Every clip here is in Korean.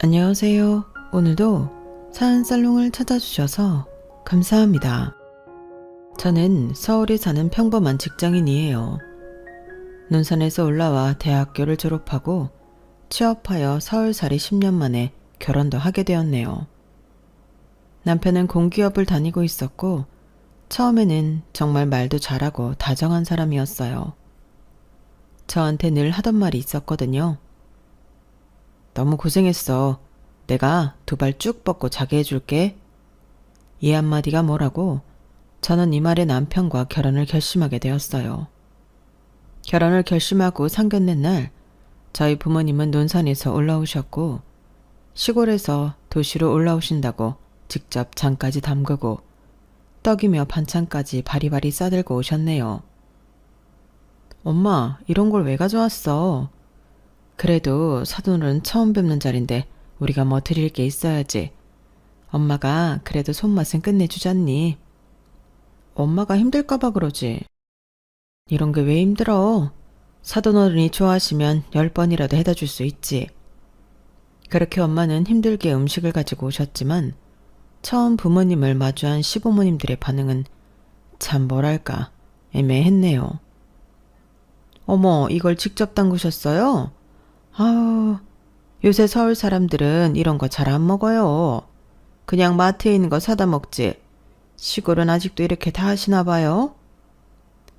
안녕하세요. 오늘도 사연살롱을 찾아주셔서 감사합니다. 저는 서울에 사는 평범한 직장인이에요. 논산에서 올라와 대학교를 졸업하고 취업하여 서울살이 10년 만에 결혼도 하게 되었네요. 남편은 공기업을 다니고 있었고 처음에는 정말 말도 잘하고 다정한 사람이었어요. 저한테 늘 하던 말이 있었거든요. 너무 고생했어. 내가 두 발 쭉 뻗고 자게 해줄게. 이 한마디가 뭐라고 저는 이 말에 남편과 결혼을 결심하게 되었어요. 결혼을 결심하고 상견례 날 저희 부모님은 논산에서 올라오셨고 시골에서 도시로 올라오신다고 직접 장까지 담그고 떡이며 반찬까지 바리바리 싸들고 오셨네요. 엄마, 이런 걸 왜 가져왔어? 그래도 사돈은 처음 뵙는 자리인데 우리가 뭐 드릴 게 있어야지. 엄마가 그래도 손맛은 끝내주잖니. 엄마가 힘들까봐 그러지. 이런 게 왜 힘들어? 사돈 어른이 좋아하시면 10번이라도 해다 줄 수 있지. 그렇게 엄마는 힘들게 음식을 가지고 오셨지만 처음 부모님을 마주한 시부모님들의 반응은 참 뭐랄까 애매했네요. 어머, 이걸 직접 담그셨어요? 아우, 요새 서울 사람들은 이런 거 잘 안 먹어요. 그냥 마트에 있는 거 사다 먹지. 시골은 아직도 이렇게 다 하시나 봐요.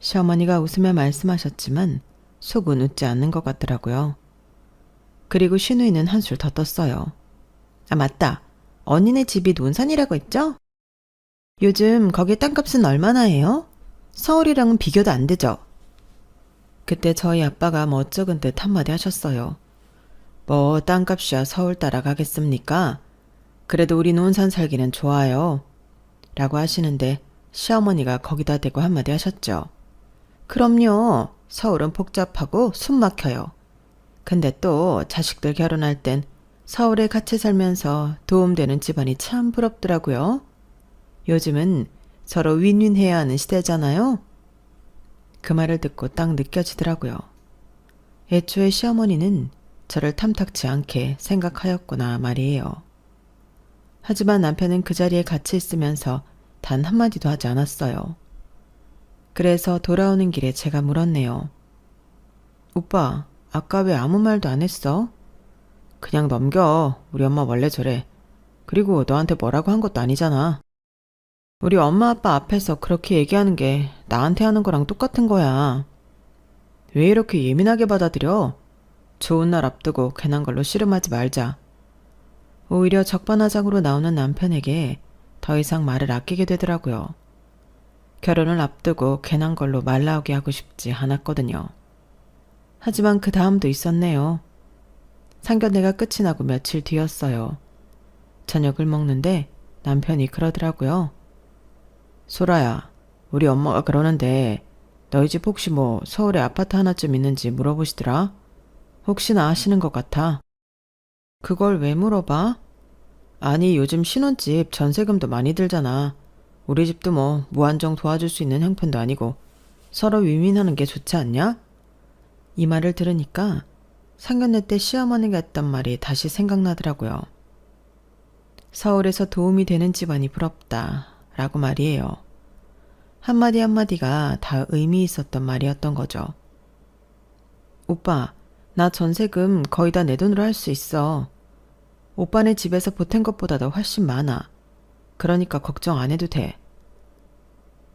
시어머니가 웃으며 말씀하셨지만 속은 웃지 않는 것 같더라고요. 그리고 신우이는 한술 더 떴어요. 아, 맞다. 언니네 집이 논산이라고 했죠? 요즘 거기 땅값은 얼마나 해요? 서울이랑은 비교도 안 되죠? 그때 저희 아빠가 멋쩍은 듯 한마디 하셨어요. 뭐 땅값이야 서울 따라가겠습니까? 그래도 우리 논산 살기는 좋아요. 라고 하시는데 시어머니가 거기다 대고 한마디 하셨죠. 그럼요. 서울은 복잡하고 숨 막혀요. 근데 또 자식들 결혼할 땐 서울에 같이 살면서 도움되는 집안이 참 부럽더라고요. 요즘은 서로 윈윈해야 하는 시대잖아요. 그 말을 듣고 딱 느껴지더라고요. 애초에 시어머니는 저를 탐탁치 않게 생각하였구나 말이에요. 하지만 남편은 그 자리에 같이 있으면서 단 한마디도 하지 않았어요. 그래서 돌아오는 길에 제가 물었네요. 오빠, 아까 왜 아무 말도 안 했어? 그냥 넘겨. 우리 엄마 원래 저래. 그리고 너한테 뭐라고 한 것도 아니잖아. 우리 엄마 아빠 앞에서 그렇게 얘기하는 게 나한테 하는 거랑 똑같은 거야. 왜 이렇게 예민하게 받아들여? 좋은 날 앞두고 괜한 걸로 씨름하지 말자. 오히려 적반하장으로 나오는 남편에게 더 이상 말을 아끼게 되더라고요. 결혼을 앞두고 괜한 걸로 말 나오게 하고 싶지 않았거든요. 하지만 그 다음도 있었네요. 상견례가 끝이 나고 며칠 뒤였어요. 저녁을 먹는데 남편이 그러더라고요. 소라야, 우리 엄마가 그러는데 너희 집 혹시 뭐 서울에 아파트 하나쯤 있는지 물어보시더라? 혹시나 아시는 것 같아. 그걸 왜 물어봐? 아니, 요즘 신혼집 전세금도 많이 들잖아. 우리 집도 뭐 무한정 도와줄 수 있는 형편도 아니고 서로 윈윈하는 게 좋지 않냐? 이 말을 들으니까 상견례 때 시어머니가 했던 말이 다시 생각나더라고요. 서울에서 도움이 되는 집안이 부럽다 라고 말이에요. 한마디 한마디가 다 의미 있었던 말이었던 거죠. 오빠, 나 전세금 거의 다 내 돈으로 할 수 있어. 오빠네 집에서 보탠 것보다도 훨씬 많아. 그러니까 걱정 안 해도 돼.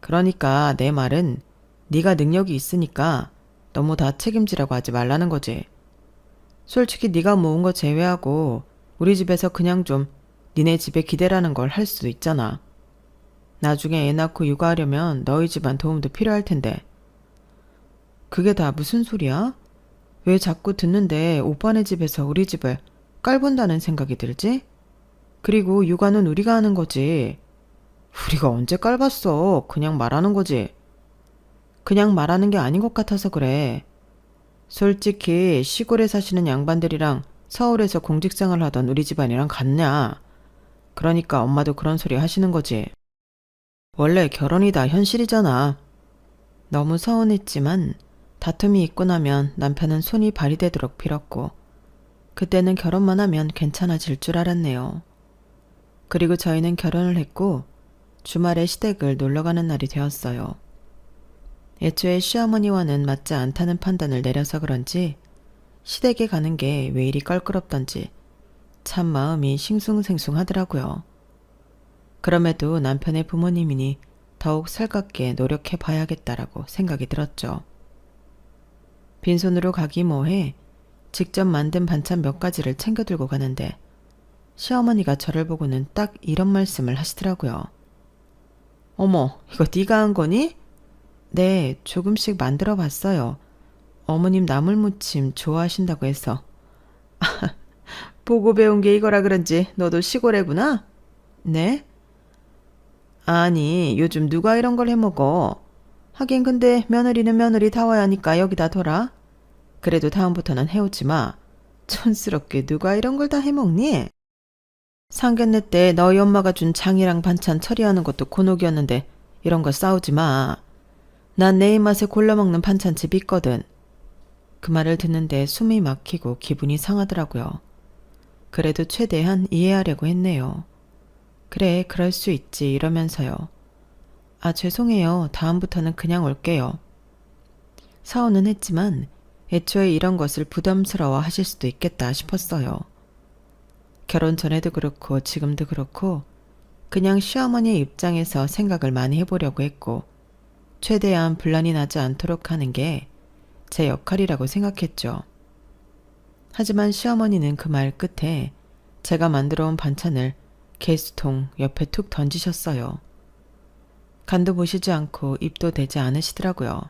그러니까 내 말은 네가 능력이 있으니까 너무 다 책임지라고 하지 말라는 거지. 솔직히 네가 모은 거 제외하고 우리 집에서 그냥 좀 니네 집에 기대라는 걸 할 수도 있잖아. 나중에 애 낳고 육아하려면 너희 집안 도움도 필요할 텐데. 그게 다 무슨 소리야? 왜 자꾸 듣는데 오빠네 집에서 우리 집을 깔본다는 생각이 들지? 그리고 육아는 우리가 하는 거지. 우리가 언제 깔봤어. 그냥 말하는 거지. 그냥 말하는 게 아닌 것 같아서 그래. 솔직히 시골에 사시는 양반들이랑 서울에서 공직생활 하던 우리 집안이랑 같냐. 그러니까 엄마도 그런 소리 하시는 거지. 원래 결혼이 다 현실이잖아. 너무 서운했지만 다툼이 있고 나면 남편은 손이 발이 되도록 빌었고 그때는 결혼만 하면 괜찮아질 줄 알았네요. 그리고 저희는 결혼을 했고 주말에 시댁을 놀러가는 날이 되었어요. 애초에 시어머니와는 맞지 않다는 판단을 내려서 그런지 시댁에 가는 게 왜 이리 껄끄럽던지 참 마음이 싱숭생숭하더라고요. 그럼에도 남편의 부모님이니 더욱 살갑게 노력해 봐야겠다라고 생각이 들었죠. 빈손으로 가기 뭐해 직접 만든 반찬 몇 가지를 챙겨 들고 가는데 시어머니가 저를 보고는 딱 이런 말씀을 하시더라고요. 어머, 이거 네가 한 거니? 네, 조금씩 만들어 봤어요. 어머님 나물무침 좋아하신다고 해서. 보고 배운 게 이거라 그런지 너도 시골애구나? 네? 아니, 요즘 누가 이런 걸 해먹어? 하긴 근데 며느리는 며느리 다워야 하니까 여기다 둬라. 그래도 다음부터는 해오지 마. 촌스럽게 누가 이런 걸 다 해먹니? 상견례 때 너희 엄마가 준 장이랑 반찬 처리하는 것도 곤혹이었는데 이런 거 싸우지 마. 난 내 입맛에 골라 먹는 반찬집 있거든. 그 말을 듣는데 숨이 막히고 기분이 상하더라고요. 그래도 최대한 이해하려고 했네요. 그래, 그럴 수 있지 이러면서요. 아, 죄송해요. 다음부터는 그냥 올게요. 사오는 했지만 애초에 이런 것을 부담스러워 하실 수도 있겠다 싶었어요. 결혼 전에도 그렇고 지금도 그렇고 그냥 시어머니의 입장에서 생각을 많이 해보려고 했고 최대한 분란이 나지 않도록 하는 게 제 역할이라고 생각했죠. 하지만 시어머니는 그 말 끝에 제가 만들어 온 반찬을 개수통 옆에 툭 던지셨어요. 간도 보시지 않고 입도 대지 않으시더라고요.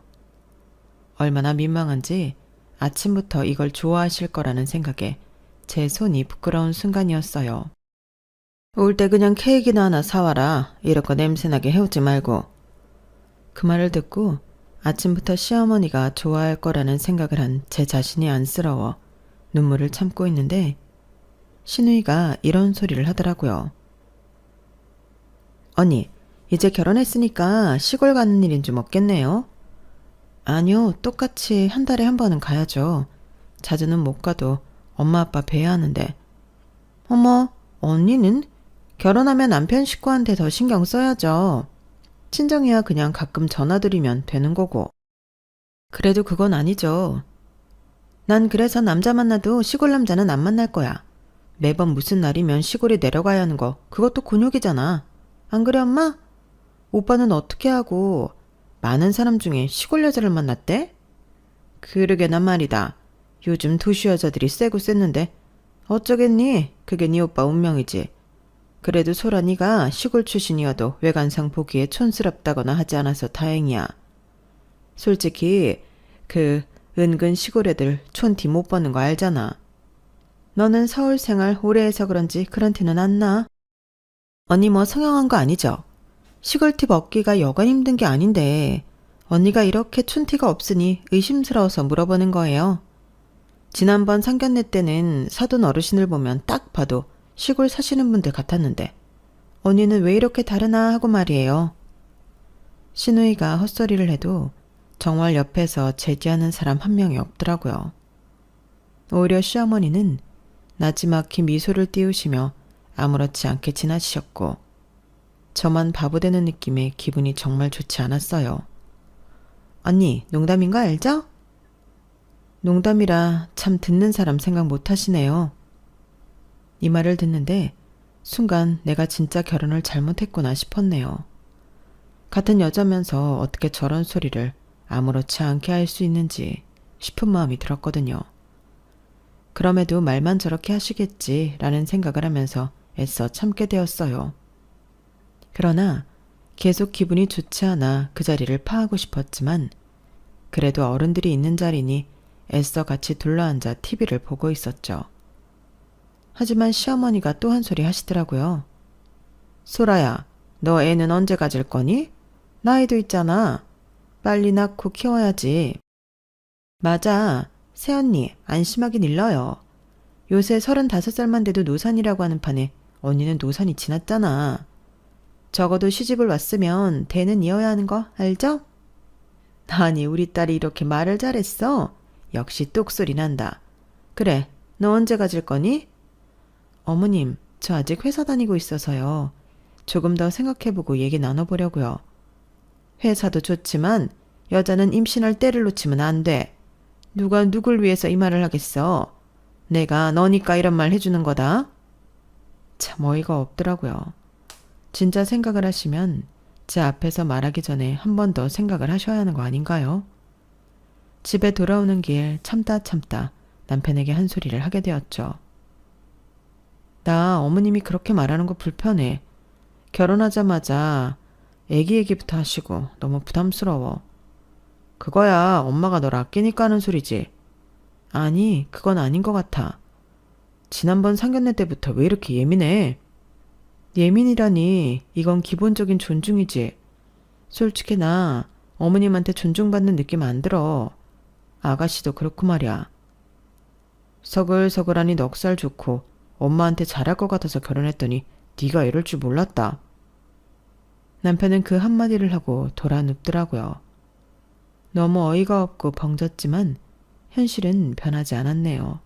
얼마나 민망한지 아침부터 이걸 좋아하실 거라는 생각에 제 손이 부끄러운 순간이었어요. 올 때 그냥 케이크나 하나 사와라. 이런 거 냄새나게 해오지 말고. 그 말을 듣고 아침부터 시어머니가 좋아할 거라는 생각을 한 제 자신이 안쓰러워 눈물을 참고 있는데 신우이가 이런 소리를 하더라고요. 언니, 이제 결혼했으니까 시골 가는 일인 좀 없겠네요? 아니요, 똑같이 한 달에 한 번은 가야죠. 자주는 못 가도 엄마 아빠 뵈야 하는데. 어머, 언니는? 결혼하면 남편 식구한테 더 신경 써야죠. 친정이야 그냥 가끔 전화드리면 되는 거고. 그래도 그건 아니죠. 난 그래서 남자 만나도 시골 남자는 안 만날 거야. 매번 무슨 날이면 시골에 내려가야 하는 거 그것도 곤욕이잖아. 안 그래 엄마? 오빠는 어떻게 하고 많은 사람 중에 시골 여자를 만났대? 그러게나 말이다. 요즘 도시 여자들이 세고 셌는데 어쩌겠니? 그게 네 오빠 운명이지. 그래도 소란이가 시골 출신이어도 외관상 보기에 촌스럽다거나 하지 않아서 다행이야. 솔직히 그 은근 시골 애들 촌티 못 버는 거 알잖아. 너는 서울 생활 오래 해서 그런지 그런 티는 안 나. 언니 뭐 성형한 거 아니죠? 시골 티 먹기가 여간 힘든 게 아닌데 언니가 이렇게 촌티가 없으니 의심스러워서 물어보는 거예요. 지난번 상견례 때는 사돈 어르신을 보면 딱 봐도 시골 사시는 분들 같았는데 언니는 왜 이렇게 다르나 하고 말이에요. 신우이가 헛소리를 해도 정말 옆에서 제지하는 사람 한 명이 없더라고요. 오히려 시어머니는 나지막히 미소를 띄우시며 아무렇지 않게 지나치셨고 저만 바보되는 느낌에 기분이 정말 좋지 않았어요. 언니, 농담인 거 알죠? 농담이라 참 듣는 사람 생각 못 하시네요. 이 말을 듣는데 순간 내가 진짜 결혼을 잘못했구나 싶었네요. 같은 여자면서 어떻게 저런 소리를 아무렇지 않게 할 수 있는지 싶은 마음이 들었거든요. 그럼에도 말만 저렇게 하시겠지라는 생각을 하면서 애써 참게 되었어요. 그러나 계속 기분이 좋지 않아 그 자리를 파하고 싶었지만 그래도 어른들이 있는 자리니 애써 같이 둘러앉아 TV를 보고 있었죠. 하지만 시어머니가 또 한 소리 하시더라고요. 소라야, 너 애는 언제 가질 거니? 나이도 있잖아. 빨리 낳고 키워야지. 맞아. 새언니, 안심하긴 일러요. 요새 35살만 돼도 노산이라고 하는 판에 언니는 노산이 지났잖아. 적어도 시집을 왔으면 대는 이어야 하는 거 알죠? 아니, 우리 딸이 이렇게 말을 잘했어. 역시 똑소리 난다. 그래, 너 언제 가질 거니? 어머님, 저 아직 회사 다니고 있어서요. 조금 더 생각해보고 얘기 나눠보려고요. 회사도 좋지만 여자는 임신할 때를 놓치면 안 돼. 누가 누굴 위해서 이 말을 하겠어. 내가 너니까 이런 말 해주는 거다. 참 어이가 없더라고요. 진짜 생각을 하시면 제 앞에서 말하기 전에 한 번 더 생각을 하셔야 하는 거 아닌가요? 집에 돌아오는 길 참다 남편에게 한 소리를 하게 되었죠. 나 어머님이 그렇게 말하는 거 불편해. 결혼하자마자 애기 얘기부터 하시고 너무 부담스러워. 그거야 엄마가 널 아끼니까 하는 소리지. 아니, 그건 아닌 것 같아. 지난번 상견례 때부터 왜 이렇게 예민해? 예민이라니, 이건 기본적인 존중이지. 솔직히 나 어머님한테 존중받는 느낌 안 들어. 아가씨도 그렇고 말이야. 서글서글하니 넉살 좋고 엄마한테 잘할 것 같아서 결혼했더니 네가 이럴 줄 몰랐다. 남편은 그 한마디를 하고 돌아 눕더라고요. 너무 어이가 없고 벙졌지만 현실은 변하지 않았네요.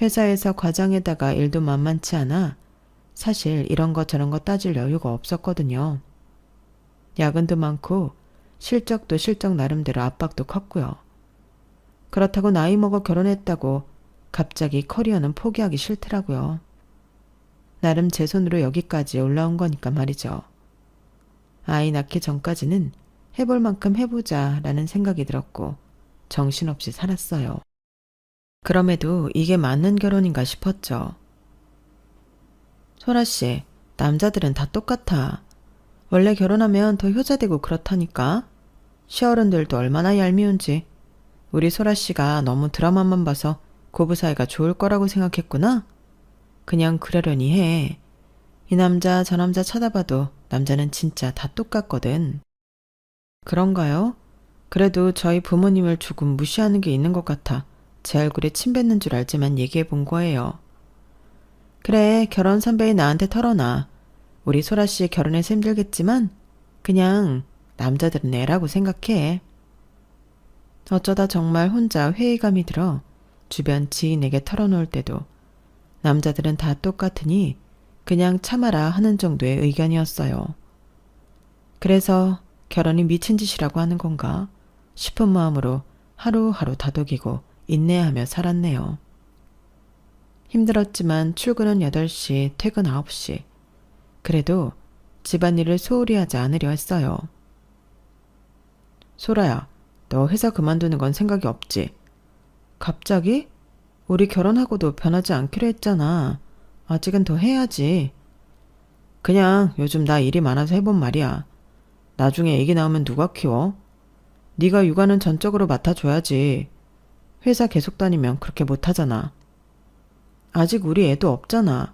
회사에서 과장에다가 일도 만만치 않아 사실 이런 거 저런 거 따질 여유가 없었거든요. 야근도 많고 실적도 실적 나름대로 압박도 컸고요. 그렇다고 나이 먹어 결혼했다고 갑자기 커리어는 포기하기 싫더라고요. 나름 제 손으로 여기까지 올라온 거니까 말이죠. 아이 낳기 전까지는 해볼 만큼 해보자 라는 생각이 들었고 정신없이 살았어요. 그럼에도 이게 맞는 결혼인가 싶었죠. 소라씨, 남자들은 다 똑같아. 원래 결혼하면 더 효자되고 그렇다니까. 시어른들도 얼마나 얄미운지. 우리 소라씨가 너무 드라마만 봐서 고부 사이가 좋을 거라고 생각했구나. 그냥 그러려니 해. 이 남자 저 남자 쳐다봐도 남자는 진짜 다 똑같거든. 그런가요? 그래도 저희 부모님을 조금 무시하는 게 있는 것 같아 제 얼굴에 침 뱉는 줄 알지만 얘기해 본 거예요. 그래, 결혼 선배인 나한테 털어놔. 우리 소라씨 결혼해서 힘들겠지만 그냥 남자들은 애라고 생각해. 어쩌다 정말 혼자 회의감이 들어 주변 지인에게 털어놓을 때도 남자들은 다 똑같으니 그냥 참아라 하는 정도의 의견이었어요. 그래서 결혼이 미친 짓이라고 하는 건가 싶은 마음으로 하루하루 다독이고 인내하며 살았네요. 힘들었지만 출근은 8시, 퇴근 9시. 그래도 집안일을 소홀히 하지 않으려 했어요. 소라야, 너 회사 그만두는 건 생각이 없지? 갑자기? 우리 결혼하고도 변하지 않기로 했잖아. 아직은 더 해야지. 그냥 요즘 나 일이 많아서 해본 말이야. 나중에 애기 낳으면 누가 키워? 네가 육아는 전적으로 맡아줘야지. 회사 계속 다니면 그렇게 못하잖아. 아직 우리 애도 없잖아.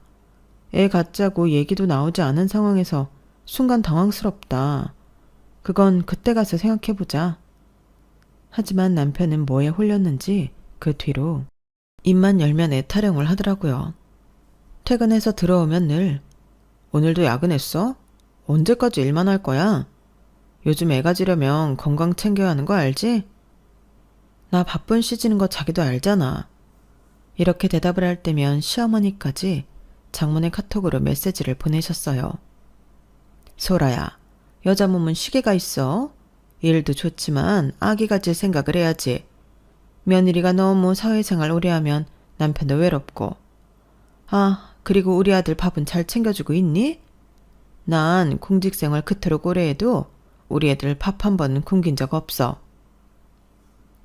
애 갖자고 얘기도 나오지 않은 상황에서 순간 당황스럽다. 그건 그때 가서 생각해보자. 하지만 남편은 뭐에 홀렸는지 그 뒤로 입만 열면 애타령을 하더라고요. 퇴근해서 들어오면 늘 오늘도 야근했어? 언제까지 일만 할 거야? 요즘 애 가지려면 건강 챙겨야 하는 거 알지? 나 바쁜 시즌인 거 자기도 알잖아. 이렇게 대답을 할 때면 시어머니까지 장문의 카톡으로 메시지를 보내셨어요. 소라야, 여자 몸은 시계가 있어. 일도 좋지만 아기 가질 생각을 해야지. 며느리가 너무 사회생활 오래 하면 남편도 외롭고. 아, 그리고 우리 아들 밥은 잘 챙겨주고 있니? 난 공직생활 그토록 오래 해도 우리 애들 밥 한 번은 굶긴 적 없어.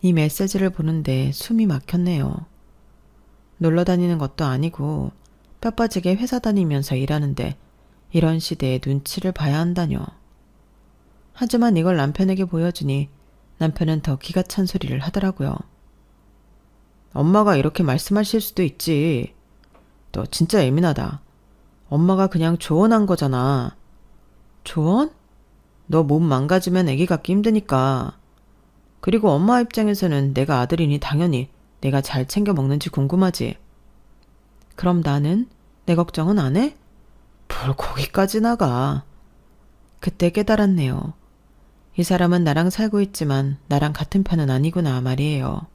이 메시지를 보는데 숨이 막혔네요. 놀러 다니는 것도 아니고 뼈 빠지게 회사 다니면서 일하는데 이런 시대에 눈치를 봐야 한다뇨. 하지만 이걸 남편에게 보여주니 남편은 더 기가 찬 소리를 하더라고요. 엄마가 이렇게 말씀하실 수도 있지. 너 진짜 예민하다. 엄마가 그냥 조언한 거잖아. 조언? 너 몸 망가지면 애기 갖기 힘드니까. 그리고 엄마 입장에서는 내가 아들이니 당연히 내가 잘 챙겨 먹는지 궁금하지. 그럼 나는? 내 걱정은 안 해? 뭘 거기까지 나가. 그때 깨달았네요. 이 사람은 나랑 살고 있지만 나랑 같은 편은 아니구나 말이에요.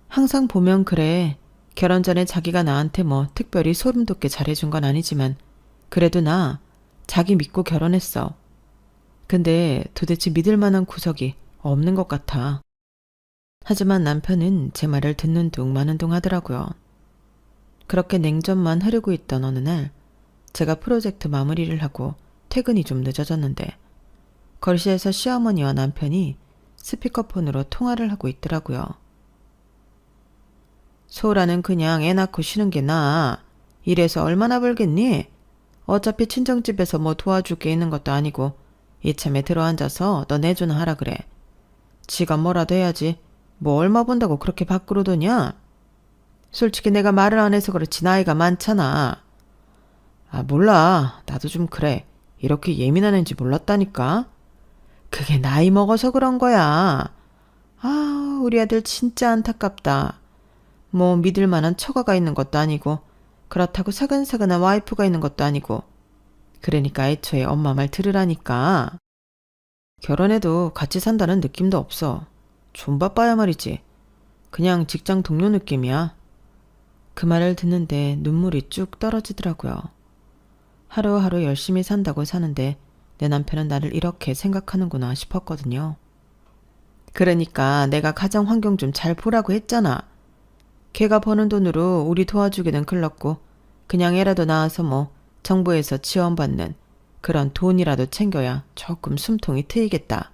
항상 보면 그래. 결혼 전에 자기가 나한테 뭐 특별히 소름 돋게 잘해준 건 아니지만 그래도 나 자기 믿고 결혼했어. 근데 도대체 믿을 만한 구석이 없는 것 같아. 하지만 남편은 제 말을 듣는 둥 마는 둥 하더라고요. 그렇게 냉전만 흐르고 있던 어느 날 제가 프로젝트 마무리를 하고 퇴근이 좀 늦어졌는데 거실에서 시어머니와 남편이 스피커폰으로 통화를 하고 있더라고요. 소라는 그냥 애 낳고 쉬는 게 나아. 이래서 얼마나 벌겠니? 어차피 친정집에서 뭐 도와줄 게 있는 것도 아니고 이참에 들어앉아서 너 내조나 하라 그래. 지가 뭐라도 해야지. 뭐 얼마 번다고 그렇게 밖으로 도냐? 솔직히 내가 말을 안 해서 그렇지 나이가 많잖아. 아, 몰라. 나도 좀 그래. 이렇게 예민한 애인지 몰랐다니까. 그게 나이 먹어서 그런 거야. 아, 우리 아들 진짜 안타깝다. 뭐 믿을 만한 처가가 있는 것도 아니고 그렇다고 사근사근한 와이프가 있는 것도 아니고 그러니까 애초에 엄마 말 들으라니까. 결혼해도 같이 산다는 느낌도 없어. 좀 바빠야 말이지. 그냥 직장 동료 느낌이야. 그 말을 듣는데 눈물이 쭉 떨어지더라고요. 하루하루 열심히 산다고 사는데 내 남편은 나를 이렇게 생각하는구나 싶었거든요. 그러니까 내가 가정 환경 좀 잘 보라고 했잖아. 걔가 버는 돈으로 우리 도와주기는 글렀고 그냥 애라도 낳아서 뭐 정부에서 지원받는 그런 돈이라도 챙겨야 조금 숨통이 트이겠다.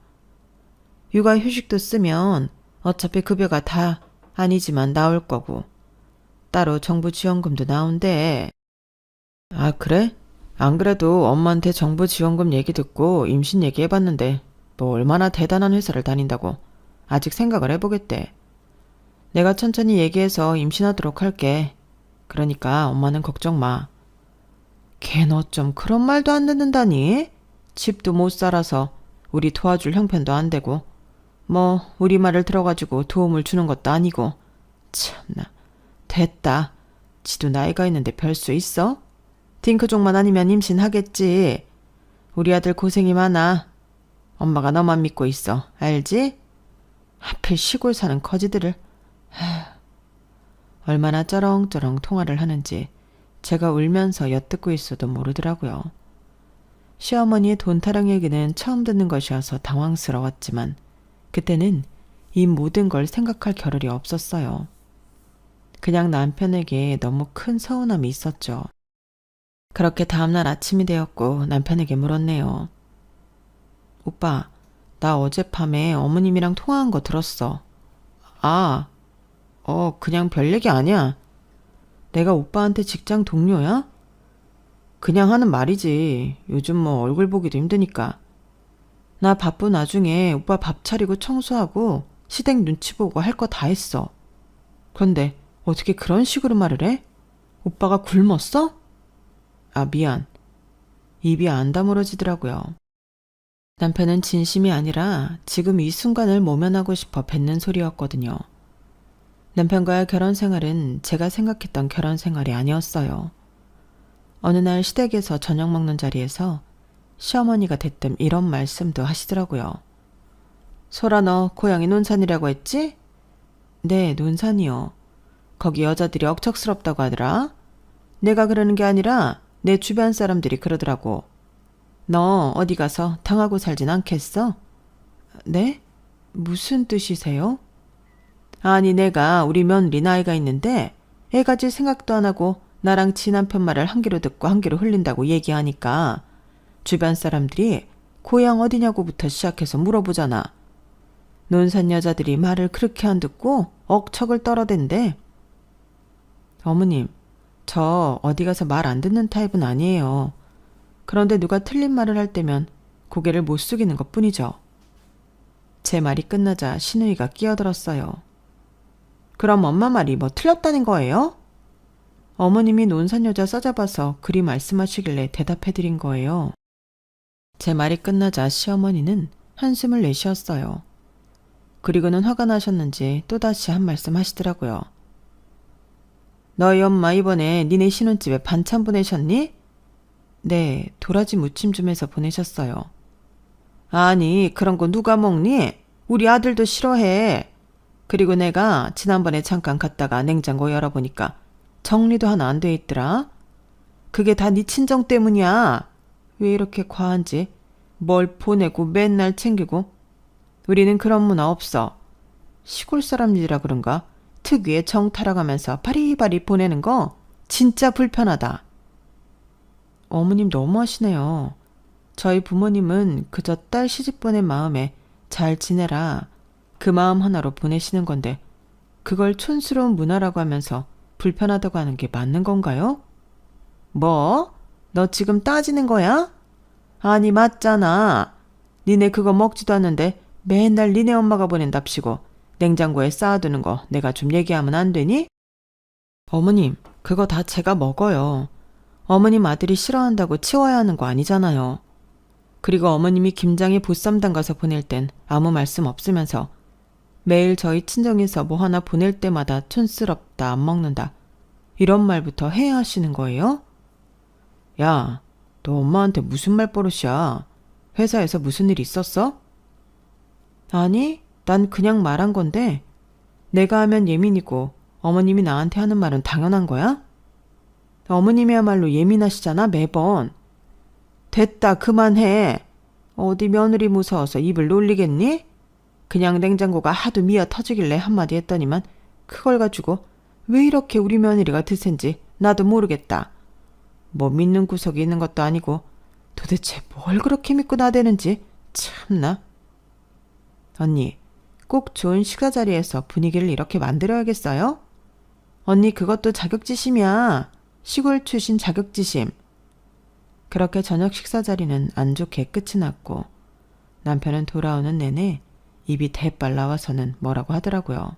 육아휴직도 쓰면 어차피 급여가 다 아니지만 나올 거고 따로 정부 지원금도 나온대. 아, 그래? 안 그래도 엄마한테 정부 지원금 얘기 듣고 임신 얘기해봤는데 뭐 얼마나 대단한 회사를 다닌다고 아직 생각을 해보겠대. 내가 천천히 얘기해서 임신하도록 할게. 그러니까 엄마는 걱정 마. 걔 너 좀 그런 말도 안 듣는다니? 집도 못 살아서 우리 도와줄 형편도 안 되고 뭐 우리 말을 들어가지고 도움을 주는 것도 아니고 참나. 됐다. 지도 나이가 있는데 별 수 있어? 딩크족만 아니면 임신하겠지. 우리 아들 고생이 많아. 엄마가 너만 믿고 있어. 알지? 하필 시골 사는 거지들을. 얼마나 쩌렁쩌렁 통화를 하는지 제가 울면서 엿듣고 있어도 모르더라고요. 시어머니의 돈 타령 얘기는 처음 듣는 것이어서 당황스러웠지만 그때는 이 모든 걸 생각할 겨를이 없었어요. 그냥 남편에게 너무 큰 서운함이 있었죠. 그렇게 다음날 아침이 되었고 남편에게 물었네요. 오빠, 나 어젯밤에 어머님이랑 통화한 거 들었어. 아, 그냥 별 얘기 아니야. 내가 오빠한테 직장 동료야? 그냥 하는 말이지. 요즘 뭐 얼굴 보기도 힘드니까. 나 바쁜 와중에 오빠 밥 차리고 청소하고 시댁 눈치 보고 할 거 다 했어. 그런데 어떻게 그런 식으로 말을 해? 오빠가 굶었어? 아, 미안. 입이 안 다물어지더라고요. 남편은 진심이 아니라 지금 이 순간을 모면하고 싶어 뱉는 소리였거든요. 남편과의 결혼 생활은 제가 생각했던 결혼 생활이 아니었어요. 어느 날 시댁에서 저녁 먹는 자리에서 시어머니가 대뜸 이런 말씀도 하시더라고요. 소라, 너 고향이 논산이라고 했지? 네, 논산이요. 거기 여자들이 억척스럽다고 하더라. 내가 그러는 게 아니라 내 주변 사람들이 그러더라고. 너 어디 가서 당하고 살진 않겠어? 네? 무슨 뜻이세요? 아니, 내가 우리 며느리 나이가 있는데 애 가질 생각도 안 하고 나랑 지 남편 말을 한 귀로 듣고 한 귀로 흘린다고 얘기하니까 주변 사람들이 고향 어디냐고부터 시작해서 물어보잖아. 논산 여자들이 말을 그렇게 안 듣고 억척을 떨어댄대. 어머님, 저 어디 가서 말 안 듣는 타입은 아니에요. 그런데 누가 틀린 말을 할 때면 고개를 못 숙이는 것뿐이죠. 제 말이 끝나자 시누이가 끼어들었어요. 그럼 엄마 말이 뭐 틀렸다는 거예요? 어머님이 논산 여자 써잡아서 그리 말씀하시길래 대답해드린 거예요. 제 말이 끝나자 시어머니는 한숨을 내쉬었어요. 그리고는 화가 나셨는지 또다시 한 말씀 하시더라고요. 너희 엄마 이번에 니네 신혼집에 반찬 보내셨니? 네, 도라지 무침 좀 해서 보내셨어요. 아니, 그런 거 누가 먹니? 우리 아들도 싫어해. 그리고 내가 지난번에 잠깐 갔다가 냉장고 열어보니까 정리도 하나 안 돼 있더라. 그게 다 네 친정 때문이야. 왜 이렇게 과한지. 뭘 보내고 맨날 챙기고. 우리는 그런 문화 없어. 시골 사람들이라 그런가? 특유의 정 타락하면서 바리바리 보내는 거 진짜 불편하다. 어머님 너무하시네요. 저희 부모님은 그저 딸 시집 보낸 마음에 잘 지내라 그 마음 하나로 보내시는 건데 그걸 촌스러운 문화라고 하면서 불편하다고 하는 게 맞는 건가요? 뭐? 너 지금 따지는 거야? 아니 맞잖아. 니네 그거 먹지도 않는데 맨날 니네 엄마가 보낸답시고 냉장고에 쌓아두는 거 내가 좀 얘기하면 안 되니? 어머님, 그거 다 제가 먹어요. 어머님 아들이 싫어한다고 치워야 하는 거 아니잖아요. 그리고 어머님이 김장에 보쌈 담가서 보낼 땐 아무 말씀 없으면서 매일 저희 친정에서 뭐 하나 보낼 때마다 촌스럽다, 안 먹는다. 이런 말부터 해야 하시는 거예요? 야, 너 엄마한테 무슨 말버릇이야? 회사에서 무슨 일 있었어? 아니, 난 그냥 말한 건데 내가 하면 예민이고 어머님이 나한테 하는 말은 당연한 거야? 어머님이야말로 예민하시잖아, 매번. 됐다, 그만해. 어디 며느리 무서워서 입을 놀리겠니? 그냥 냉장고가 하도 미어 터지길래 한마디 했더니만 그걸 가지고 왜 이렇게 우리 며느리가 드센지 나도 모르겠다. 뭐 믿는 구석이 있는 것도 아니고 도대체 뭘 그렇게 믿고 나대는지 참나. 언니, 꼭 좋은 식사 자리에서 분위기를 이렇게 만들어야겠어요? 언니 그것도 자격지심이야. 시골 출신 자격지심. 그렇게 저녁 식사 자리는 안 좋게 끝이 났고 남편은 돌아오는 내내 입이 대빨 나와서는 뭐라고 하더라고요.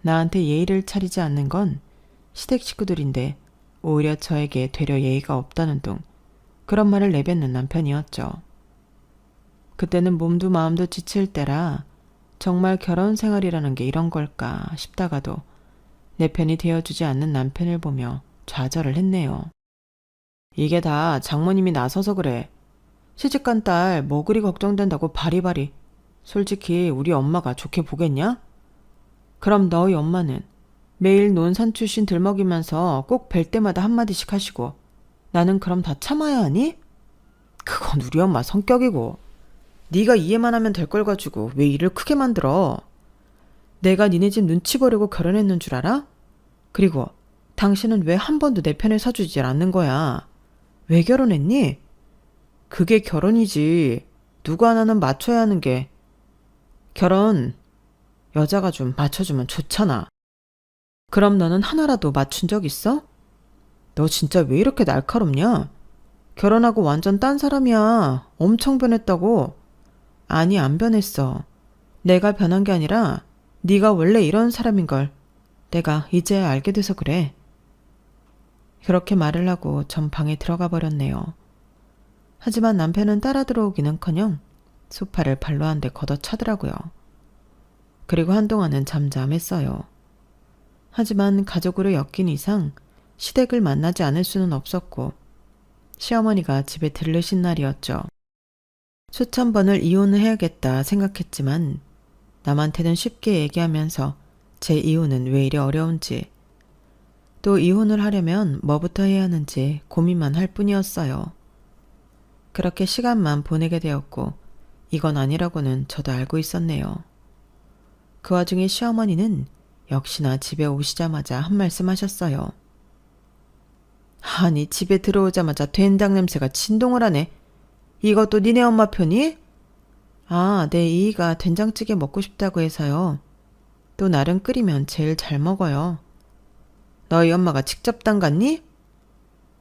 나한테 예의를 차리지 않는 건 시댁 식구들인데 오히려 저에게 되려 예의가 없다는 둥 그런 말을 내뱉는 남편이었죠. 그때는 몸도 마음도 지칠 때라 정말 결혼 생활이라는 게 이런 걸까 싶다가도 내 편이 되어주지 않는 남편을 보며 좌절을 했네요. 이게 다 장모님이 나서서 그래. 시집간 딸 뭐 그리 걱정된다고 바리바리. 솔직히 우리 엄마가 좋게 보겠냐? 그럼 너희 엄마는 매일 논산 출신 들먹이면서 꼭 뵐 때마다 한마디씩 하시고 나는 그럼 다 참아야 하니? 그건 우리 엄마 성격이고 네가 이해만 하면 될 걸 가지고 왜 일을 크게 만들어? 내가 니네 집 눈치 보려고 결혼했는 줄 알아? 그리고 당신은 왜 한 번도 내 편을 서주지 않는 거야? 왜 결혼했니? 그게 결혼이지. 누구 하나는 맞춰야 하는 게. 결혼 여자가 좀 맞춰주면 좋잖아. 그럼 너는 하나라도 맞춘 적 있어? 너 진짜 왜 이렇게 날카롭냐? 결혼하고 완전 딴 사람이야. 엄청 변했다고. 아니 안 변했어. 내가 변한 게 아니라 네가 원래 이런 사람인걸 내가 이제야 알게 돼서 그래. 그렇게 말을 하고 전 방에 들어가 버렸네요. 하지만 남편은 따라 들어오기는커녕 소파를 발로 한 대 걷어차더라고요. 그리고 한동안은 잠잠했어요. 하지만 가족으로 엮인 이상 시댁을 만나지 않을 수는 없었고 시어머니가 집에 들르신 날이었죠. 수천 번을 이혼을 해야겠다 생각했지만 남한테는 쉽게 얘기하면서 제 이혼은 왜 이리 어려운지 또 이혼을 하려면 뭐부터 해야 하는지 고민만 할 뿐이었어요. 그렇게 시간만 보내게 되었고 이건 아니라고는 저도 알고 있었네요. 그 와중에 시어머니는 역시나 집에 오시자마자 한 말씀 하셨어요. 아니 집에 들어오자마자 된장 냄새가 진동을 하네. 이것도 니네 엄마 편이? 아, 내 이이가 된장찌개 먹고 싶다고 해서요. 또 나름 끓이면 제일 잘 먹어요. 너희 엄마가 직접 담갔니?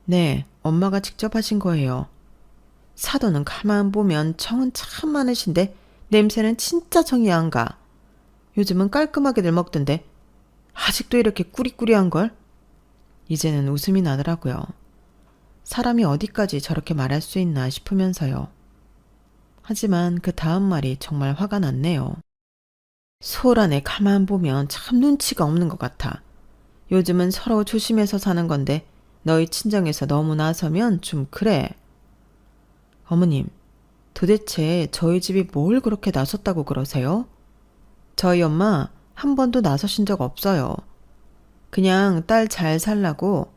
네, 엄마가 직접 하신 거예요. 사도는 가만 보면 정은 참 많으신데 냄새는 진짜 정이 안 가. 요즘은 깔끔하게들 먹던데 아직도 이렇게 꾸리꾸리한걸? 이제는 웃음이 나더라고요. 사람이 어디까지 저렇게 말할 수 있나 싶으면서요. 하지만 그 다음 말이 정말 화가 났네요. 소란에 가만 보면 참 눈치가 없는 것 같아. 요즘은 서로 조심해서 사는 건데 너희 친정에서 너무 나서면 좀 그래. 어머님, 도대체 저희 집이 뭘 그렇게 나섰다고 그러세요? 저희 엄마 한 번도 나서신 적 없어요. 그냥 딸 잘 살라고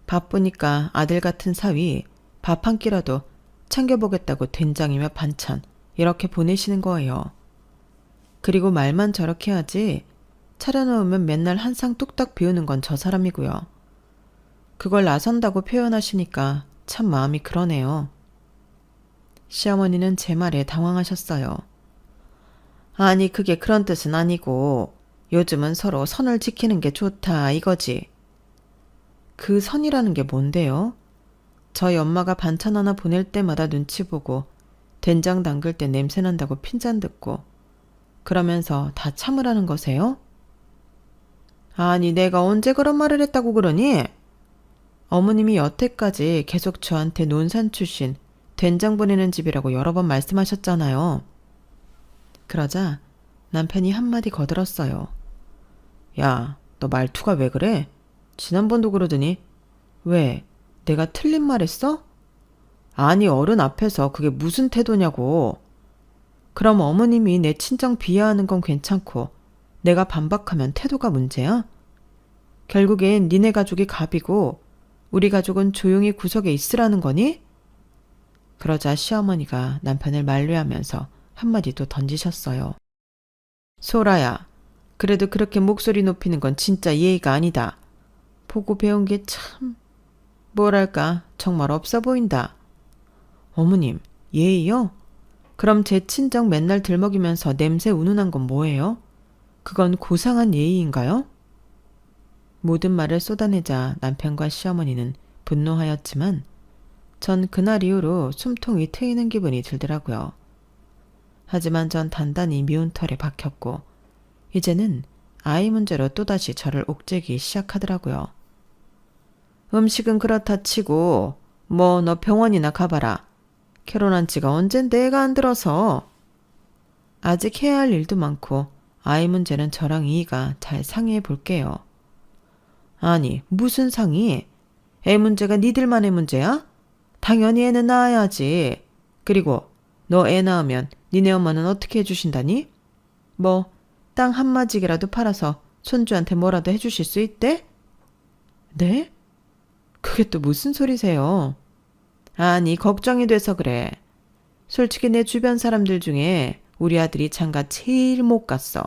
바쁘니까 아들 같은 사위 밥 한 끼라도 챙겨보겠다고 된장이며 반찬 이렇게 보내시는 거예요. 그리고 말만 저렇게 하지 차려놓으면 맨날 한 상 뚝딱 비우는 건 저 사람이고요. 그걸 나선다고 표현하시니까 참 마음이 그러네요. 시어머니는 제 말에 당황하셨어요. 아니 그게 그런 뜻은 아니고 요즘은 서로 선을 지키는 게 좋다 이거지. 그 선이라는 게 뭔데요? 저희 엄마가 반찬 하나 보낼 때마다 눈치 보고 된장 담글 때 냄새 난다고 핀잔 듣고 그러면서 다 참으라는 거세요? 아니 내가 언제 그런 말을 했다고 그러니? 어머님이 여태까지 계속 저한테 논산 출신 된장 보내는 집이라고 여러 번 말씀하셨잖아요. 그러자 남편이 한마디 거들었어요. 야, 너 말투가 왜 그래? 지난번도 그러더니 왜? 내가 틀린 말 했어? 아니 어른 앞에서 그게 무슨 태도냐고. 그럼 어머님이 내 친정 비하하는 건 괜찮고 내가 반박하면 태도가 문제야? 결국엔 니네 가족이 갑이고 우리 가족은 조용히 구석에 있으라는 거니? 그러자 시어머니가 남편을 만류하면서 한마디 또 던지셨어요. 소라야, 그래도 그렇게 목소리 높이는 건 진짜 예의가 아니다. 보고 배운 게 참, 뭐랄까, 정말 없어 보인다. 어머님, 예의요? 그럼 제 친정 맨날 들먹이면서 냄새 운운한 건 뭐예요? 그건 고상한 예의인가요? 모든 말을 쏟아내자 남편과 시어머니는 분노하였지만 전 그날 이후로 숨통이 트이는 기분이 들더라고요. 하지만 전 단단히 미운 털에 박혔고 이제는 아이 문제로 또다시 저를 옥죄기 시작하더라고요. 음식은 그렇다 치고 뭐 너 병원이나 가봐라. 결혼한 지가 언젠데 애가 안 들어서. 아직 해야 할 일도 많고 아이 문제는 저랑 이의가 잘 상의해 볼게요. 아니 무슨 상의? 애 문제가 니들만의 문제야? 당연히 애는 낳아야지. 그리고 너 애 낳으면 니네 엄마는 어떻게 해주신다니? 뭐 땅 한마지기라도 팔아서 손주한테 뭐라도 해주실 수 있대? 네? 그게 또 무슨 소리세요? 아니 걱정이 돼서 그래. 솔직히 내 주변 사람들 중에 우리 아들이 장가 제일 못 갔어.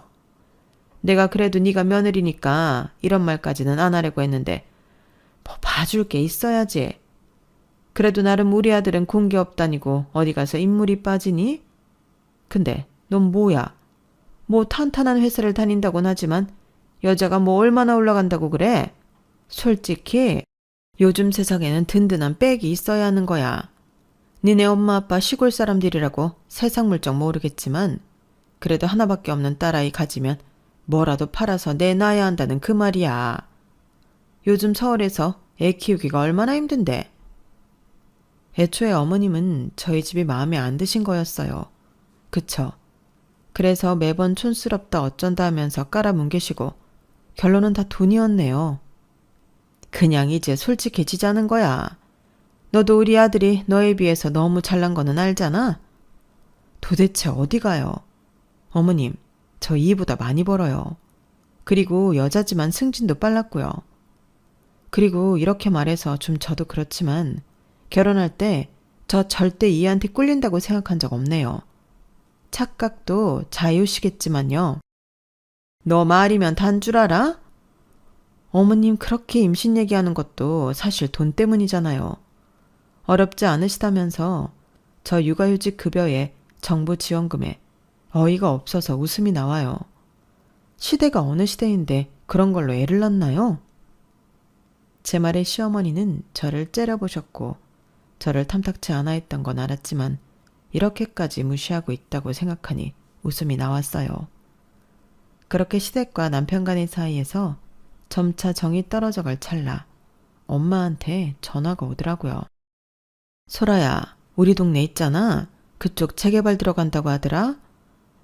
내가 그래도 네가 며느리니까 이런 말까지는 안 하려고 했는데 뭐 봐줄 게 있어야지. 그래도 나름 우리 아들은 공기업 다니고 어디 가서 인물이 빠지니? 근데 넌 뭐야? 뭐 탄탄한 회사를 다닌다곤 하지만 여자가 뭐 얼마나 올라간다고 그래? 솔직히 요즘 세상에는 든든한 백이 있어야 하는 거야. 니네 엄마 아빠 시골 사람들이라고 세상 물정 모르겠지만 그래도 하나밖에 없는 딸아이 가지면 뭐라도 팔아서 내놔야 한다는 그 말이야. 요즘 서울에서 애 키우기가 얼마나 힘든데. 애초에 어머님은 저희 집이 마음에 안 드신 거였어요. 그쵸? 그래서 매번 촌스럽다 어쩐다 하면서 깔아뭉개시고 결론은 다 돈이었네요. 그냥 이제 솔직해지자는 거야. 너도 우리 아들이 너에 비해서 너무 잘난 거는 알잖아? 도대체 어디 가요? 어머님, 저 이보다 많이 벌어요. 그리고 여자지만 승진도 빨랐고요. 그리고 이렇게 말해서 좀 저도 그렇지만 결혼할 때 저 절대 이한테 꿀린다고 생각한 적 없네요. 착각도 자유시겠지만요. 너 말이면 단 줄 알아? 어머님 그렇게 임신 얘기하는 것도 사실 돈 때문이잖아요. 어렵지 않으시다면서 저 육아휴직 급여에 정부 지원금에 어이가 없어서 웃음이 나와요. 시대가 어느 시대인데 그런 걸로 애를 낳나요? 제 말에 시어머니는 저를 째려보셨고 저를 탐탁치 않아 했던 건 알았지만 이렇게까지 무시하고 있다고 생각하니 웃음이 나왔어요. 그렇게 시댁과 남편 간의 사이에서 점차 정이 떨어져갈 찰나 엄마한테 전화가 오더라고요. 소라야, 우리 동네 있잖아. 그쪽 재개발 들어간다고 하더라.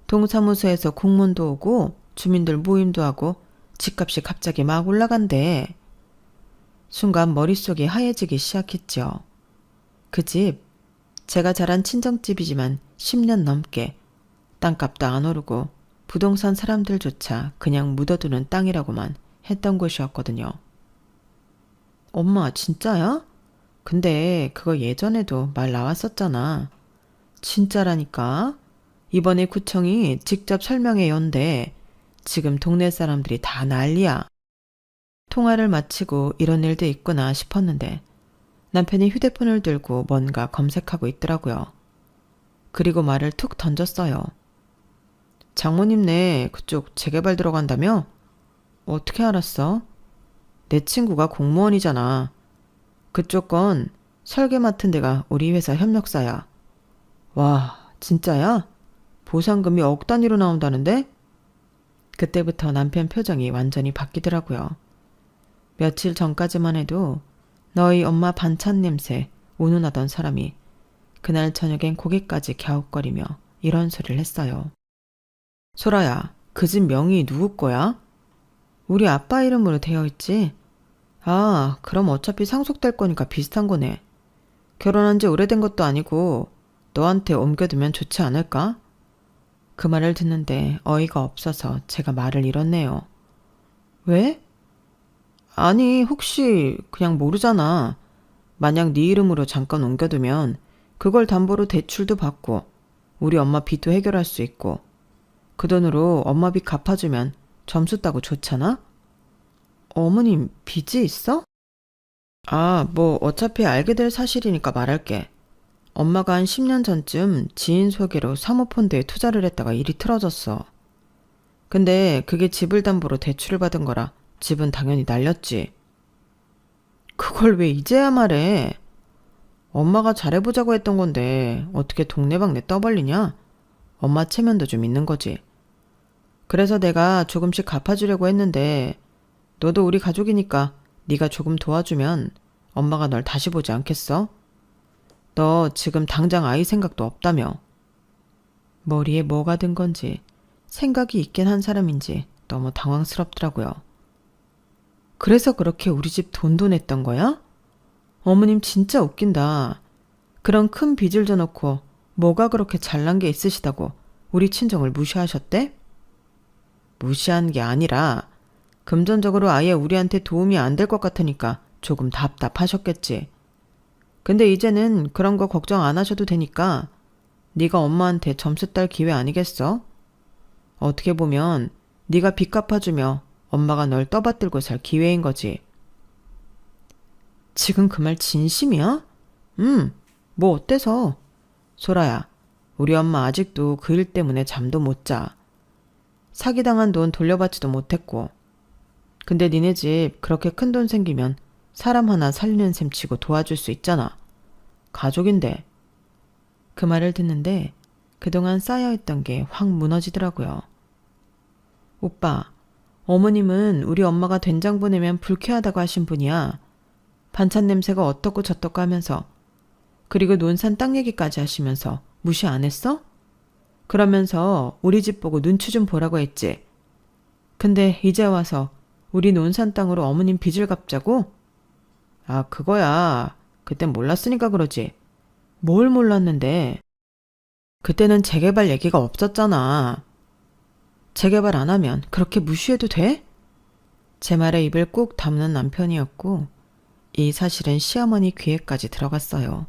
동사무소에서 공문도 오고 주민들 모임도 하고 집값이 갑자기 막 올라간대. 순간 머릿속이 하얘지기 시작했죠. 그 집, 제가 자란 친정집이지만 10년 넘게 땅값도 안 오르고 부동산 사람들조차 그냥 묻어두는 땅이라고만 했던 곳이었거든요. 엄마, 진짜야? 근데 그거 예전에도 말 나왔었잖아. 진짜라니까. 이번에 구청이 직접 설명해 연대. 지금 동네 사람들이 다 난리야. 통화를 마치고 이런 일도 있구나 싶었는데 남편이 휴대폰을 들고 뭔가 검색하고 있더라고요. 그리고 말을 툭 던졌어요. 장모님네 그쪽 재개발 들어간다며? 어떻게 알았어? 내 친구가 공무원이잖아. 그쪽 건 설계 맡은 데가 우리 회사 협력사야. 와, 진짜야? 보상금이 억 단위로 나온다는데? 그때부터 남편 표정이 완전히 바뀌더라고요. 며칠 전까지만 해도 너희 엄마 반찬 냄새 운운하던 사람이 그날 저녁엔 고개까지 갸웃거리며 이런 소리를 했어요. 소라야, 그 집 명의 누구 거야? 우리 아빠 이름으로 되어 있지? 아, 그럼 어차피 상속될 거니까 비슷한 거네. 결혼한 지 오래된 것도 아니고 너한테 옮겨두면 좋지 않을까? 그 말을 듣는데 어이가 없어서 제가 말을 잃었네요. 왜? 아니, 혹시 그냥 모르잖아. 만약 네 이름으로 잠깐 옮겨두면 그걸 담보로 대출도 받고 우리 엄마 빚도 해결할 수 있고 그 돈으로 엄마 빚 갚아주면 점수 따고 좋잖아? 어머님 빚이 있어? 아, 뭐 어차피 알게 될 사실이니까 말할게. 엄마가 한 10년 전쯤 지인 소개로 사모펀드에 투자를 했다가 일이 틀어졌어. 근데 그게 집을 담보로 대출을 받은 거라 집은 당연히 날렸지. 그걸 왜 이제야 말해? 엄마가 잘해보자고 했던 건데 어떻게 동네방네 떠벌리냐? 엄마 체면도 좀 있는 거지. 그래서 내가 조금씩 갚아주려고 했는데 너도 우리 가족이니까 네가 조금 도와주면 엄마가 널 다시 보지 않겠어? 너 지금 당장 아이 생각도 없다며. 머리에 뭐가 든 건지 생각이 있긴 한 사람인지 너무 당황스럽더라고요. 그래서 그렇게 우리 집 돈도 냈던 거야? 어머님 진짜 웃긴다. 그런 큰 빚을 져놓고 뭐가 그렇게 잘난 게 있으시다고 우리 친정을 무시하셨대? 무시한 게 아니라 금전적으로 아예 우리한테 도움이 안 될 것 같으니까 조금 답답하셨겠지. 근데 이제는 그런 거 걱정 안 하셔도 되니까 네가 엄마한테 점수 딸 기회 아니겠어? 어떻게 보면 네가 빚 갚아주며 엄마가 널 떠받들고 살 기회인 거지. 지금 그 말 진심이야? 뭐 어때서? 소라야, 우리 엄마 아직도 그 일 때문에 잠도 못 자. 사기당한 돈 돌려받지도 못했고. 근데 니네 집 그렇게 큰 돈 생기면 사람 하나 살리는 셈 치고 도와줄 수 있잖아. 가족인데. 그 말을 듣는데 그동안 쌓여있던 게 확 무너지더라고요. 오빠, 어머님은 우리 엄마가 된장 보내면 불쾌하다고 하신 분이야. 반찬 냄새가 어떻고 저떻고 하면서 그리고 논산 땅 얘기까지 하시면서 무시 안 했어? 그러면서 우리 집 보고 눈치 좀 보라고 했지. 근데 이제 와서 우리 논산 땅으로 어머님 빚을 갚자고? 아, 그거야. 그땐 몰랐으니까 그러지. 뭘 몰랐는데. 그때는 재개발 얘기가 없었잖아. 재개발 안 하면 그렇게 무시해도 돼? 제 말에 입을 꾹 다무는 남편이었고 이 사실은 시어머니 귀에까지 들어갔어요.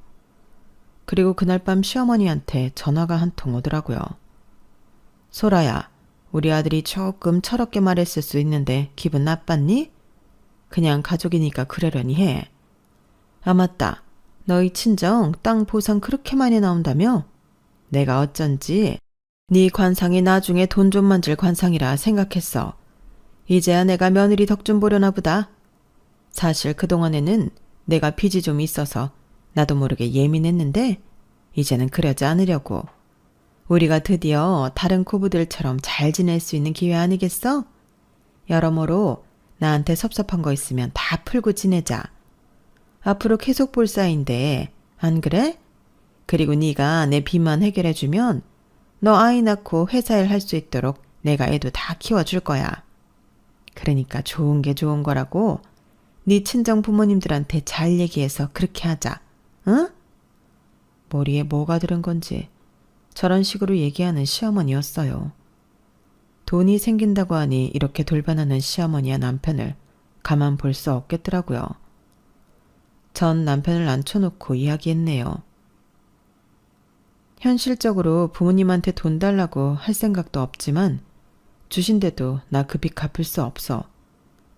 그리고 그날 밤 시어머니한테 전화가 한 통 오더라고요. 소라야, 우리 아들이 조금 철없게 말했을 수 있는데 기분 나빴니? 그냥 가족이니까 그러려니 해. 아, 맞다. 너희 친정 땅 보상 그렇게 많이 나온다며? 내가 어쩐지 네 관상이 나중에 돈 좀 만질 관상이라 생각했어. 이제야 내가 며느리 덕 좀 보려나 보다. 사실 그동안에는 내가 빚이 좀 있어서 나도 모르게 예민했는데 이제는 그러지 않으려고. 우리가 드디어 다른 고부들처럼 잘 지낼 수 있는 기회 아니겠어? 여러모로 나한테 섭섭한 거 있으면 다 풀고 지내자. 앞으로 계속 볼 사이인데 안 그래? 그리고 네가 내 빚만 해결해주면 너 아이 낳고 회사 일 할 수 있도록 내가 애도 다 키워줄 거야. 그러니까 좋은 게 좋은 거라고 네 친정 부모님들한테 잘 얘기해서 그렇게 하자. 응? 머리에 뭐가 들은 건지 저런 식으로 얘기하는 시어머니였어요. 돈이 생긴다고 하니 이렇게 돌변하는 시어머니와 남편을 가만 볼 수 없겠더라고요. 전 남편을 앉혀놓고 이야기했네요. 현실적으로 부모님한테 돈 달라고 할 생각도 없지만 주신데도 나 그 빚 갚을 수 없어.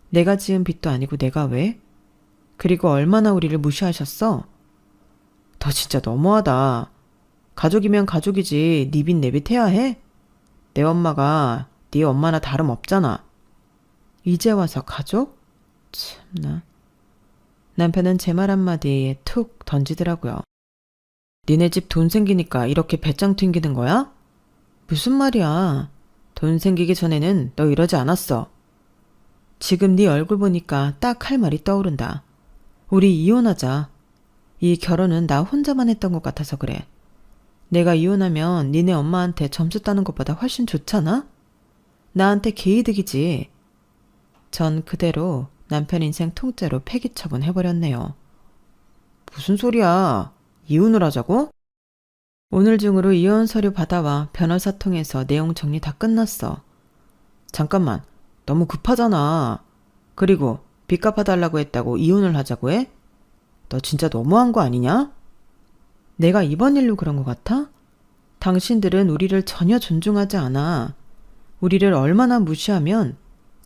내가 지은 빚도 아니고 내가 왜? 그리고 얼마나 우리를 무시하셨어? 너 진짜 너무하다. 가족이면 가족이지 네 빚 내 빚 해야 해? 내 엄마가 네 엄마나 다름없잖아. 이제 와서 가족? 참나. 남편은 제 말 한마디에 툭 던지더라고요. 니네 집 돈 생기니까 이렇게 배짱 튕기는 거야? 무슨 말이야. 돈 생기기 전에는 너 이러지 않았어. 지금 네 얼굴 보니까 딱 할 말이 떠오른다. 우리 이혼하자. 이 결혼은 나 혼자만 했던 것 같아서 그래. 내가 이혼하면 니네 엄마한테 점수 따는 것보다 훨씬 좋잖아? 나한테 개이득이지. 전 그대로 남편 인생 통째로 폐기 처분해버렸네요. 무슨 소리야. 이혼을 하자고? 오늘 중으로 이혼 서류 받아와 변호사 통해서 내용 정리 다 끝났어. 잠깐만. 너무 급하잖아. 그리고 빚 갚아달라고 했다고 이혼을 하자고 해? 너 진짜 너무한 거 아니냐? 내가 이번 일로 그런 것 같아? 당신들은 우리를 전혀 존중하지 않아. 우리를 얼마나 무시하면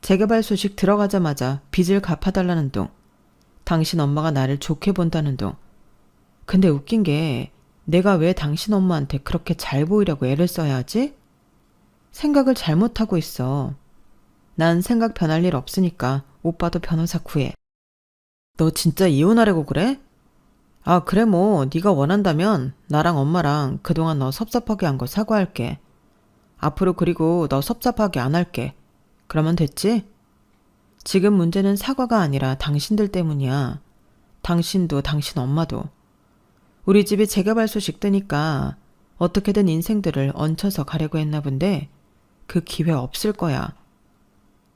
재개발 소식 들어가자마자 빚을 갚아달라는 둥. 당신 엄마가 나를 좋게 본다는 둥. 근데 웃긴 게 내가 왜 당신 엄마한테 그렇게 잘 보이려고 애를 써야 하지? 생각을 잘못하고 있어. 난 생각 변할 일 없으니까 오빠도 변호사 구해. 너 진짜 이혼하려고 그래? 아, 그래 뭐 네가 원한다면 나랑 엄마랑 그동안 너 섭섭하게 한 거 사과할게. 앞으로 그리고 너 섭섭하게 안 할게. 그러면 됐지? 지금 문제는 사과가 아니라 당신들 때문이야. 당신도 당신 엄마도. 우리 집이 재개발 소식 뜨니까 어떻게든 인생들을 얹혀서 가려고 했나 본데 그 기회 없을 거야.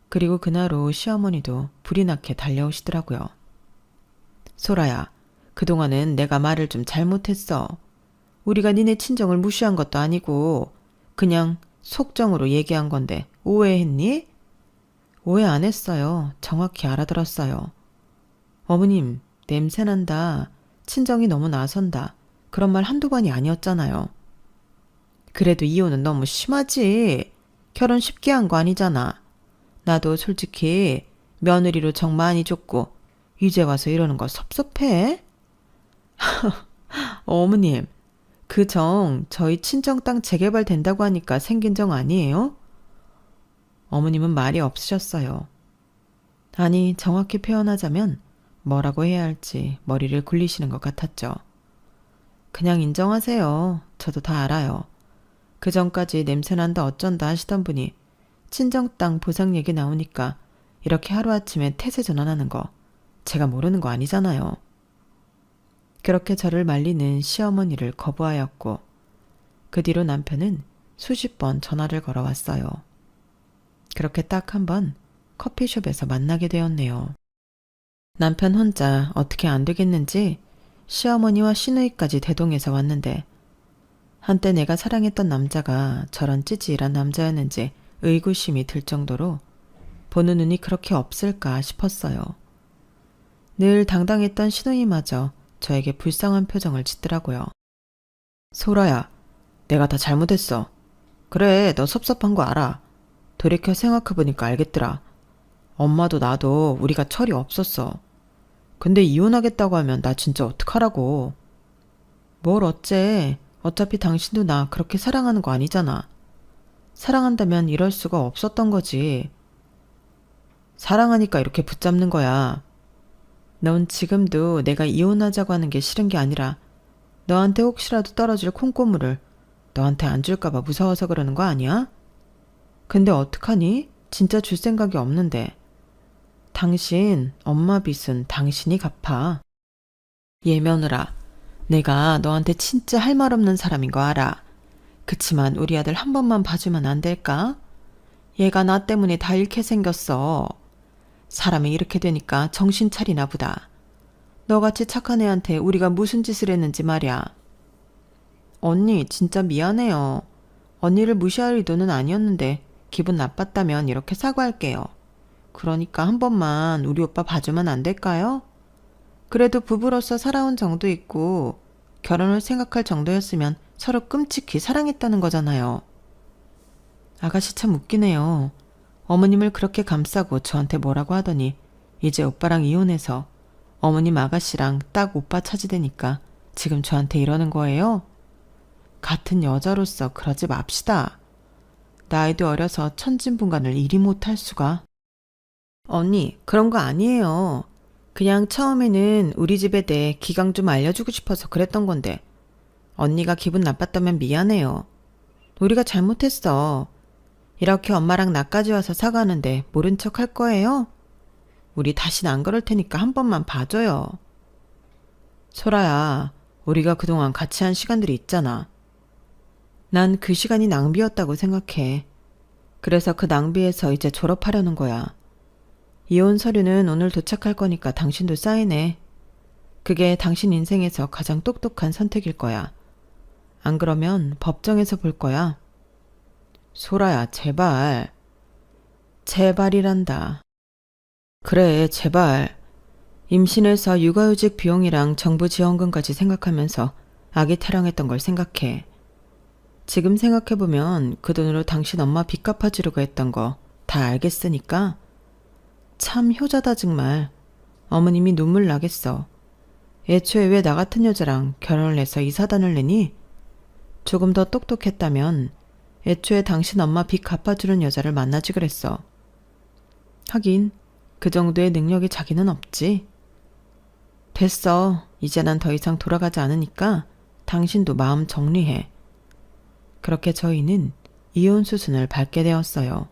그리고 그날 오후 시어머니도 불이 나게 달려오시더라고요. 소라야, 그동안은 내가 말을 좀 잘못했어. 우리가 니네 친정을 무시한 것도 아니고 그냥 속정으로 얘기한 건데 오해했니? 오해 안 했어요. 정확히 알아들었어요. 어머님, 냄새난다. 친정이 너무 나선다. 그런 말 한두 번이 아니었잖아요. 그래도 이혼은 너무 심하지. 결혼 쉽게 한 거 아니잖아. 나도 솔직히 며느리로 정 많이 줬고 이제 와서 이러는 거 섭섭해? 어머님, 그 정 저희 친정 땅 재개발 된다고 하니까 생긴 정 아니에요? 어머님은 말이 없으셨어요. 아니, 정확히 표현하자면 뭐라고 해야 할지 머리를 굴리시는 것 같았죠. 그냥 인정하세요. 저도 다 알아요. 그 전까지 냄새난다 어쩐다 하시던 분이 친정 땅 보상 얘기 나오니까 이렇게 하루아침에 태세 전환하는 거 제가 모르는 거 아니잖아요. 그렇게 저를 말리는 시어머니를 거부하였고 그 뒤로 남편은 수십 번 전화를 걸어왔어요. 그렇게 딱 한 번 커피숍에서 만나게 되었네요. 남편 혼자 어떻게 안 되겠는지 시어머니와 시누이까지 대동해서 왔는데 한때 내가 사랑했던 남자가 저런 찌질한 남자였는지 의구심이 들 정도로 보는 눈이 그렇게 없을까 싶었어요. 늘 당당했던 시누이마저 저에게 불쌍한 표정을 짓더라고요. 소라야, 내가 다 잘못했어. 그래, 너 섭섭한 거 알아. 돌이켜 생각해보니까 알겠더라. 엄마도 나도 우리가 철이 없었어. 근데 이혼하겠다고 하면 나 진짜 어떡하라고. 뭘 어째. 어차피 당신도 나 그렇게 사랑하는 거 아니잖아. 사랑한다면 이럴 수가 없었던 거지. 사랑하니까 이렇게 붙잡는 거야. 넌 지금도 내가 이혼하자고 하는 게 싫은 게 아니라 너한테 혹시라도 떨어질 콩고물을 너한테 안 줄까봐 무서워서 그러는 거 아니야? 근데 어떡하니? 진짜 줄 생각이 없는데. 당신 엄마 빚은 당신이 갚아. 얘 며느라, 내가 너한테 진짜 할 말 없는 사람인 거 알아. 그치만 우리 아들 한 번만 봐주면 안 될까? 얘가 나 때문에 다 잃게 생겼어. 사람이 이렇게 되니까 정신 차리나 보다. 너같이 착한 애한테 우리가 무슨 짓을 했는지 말이야. 언니, 진짜 미안해요. 언니를 무시할 의도는 아니었는데 기분 나빴다면 이렇게 사과할게요. 그러니까 한 번만 우리 오빠 봐주면 안 될까요? 그래도 부부로서 살아온 정도 있고 결혼을 생각할 정도였으면 서로 끔찍히 사랑했다는 거잖아요. 아가씨 참 웃기네요. 어머님을 그렇게 감싸고 저한테 뭐라고 하더니 이제 오빠랑 이혼해서 어머님 아가씨랑 딱 오빠 차지되니까 지금 저한테 이러는 거예요? 같은 여자로서 그러지 맙시다. 나이도 어려서 천진분간을 이리 못할 수가. 언니, 그런 거 아니에요. 그냥 처음에는 우리 집에 대해 기강 좀 알려주고 싶어서 그랬던 건데 언니가 기분 나빴다면 미안해요. 우리가 잘못했어. 이렇게 엄마랑 나까지 와서 사과하는데 모른 척 할 거예요? 우리 다신 안 그럴 테니까 한 번만 봐줘요. 소라야, 우리가 그동안 같이 한 시간들이 있잖아. 난 그 시간이 낭비였다고 생각해. 그래서 그 낭비에서 이제 졸업하려는 거야. 이혼 서류는 오늘 도착할 거니까 당신도 사인해. 그게 당신 인생에서 가장 똑똑한 선택일 거야. 안 그러면 법정에서 볼 거야. 소라야, 제발. 제발이란다. 그래, 제발. 임신해서 육아휴직 비용이랑 정부 지원금까지 생각하면서 아기 타령했던 걸 생각해. 지금 생각해보면 그 돈으로 당신 엄마 빚 갚아주려고 했던 거 다 알겠으니까 참 효자다 정말. 어머님이 눈물 나겠어. 애초에 왜 나 같은 여자랑 결혼을 해서 이 사단을 내니? 조금 더 똑똑했다면 애초에 당신 엄마 빚 갚아주는 여자를 만나지 그랬어. 하긴 그 정도의 능력이 자기는 없지. 됐어. 이제 난 더 이상 돌아가지 않으니까 당신도 마음 정리해. 그렇게 저희는 이혼 수순을 밟게 되었어요.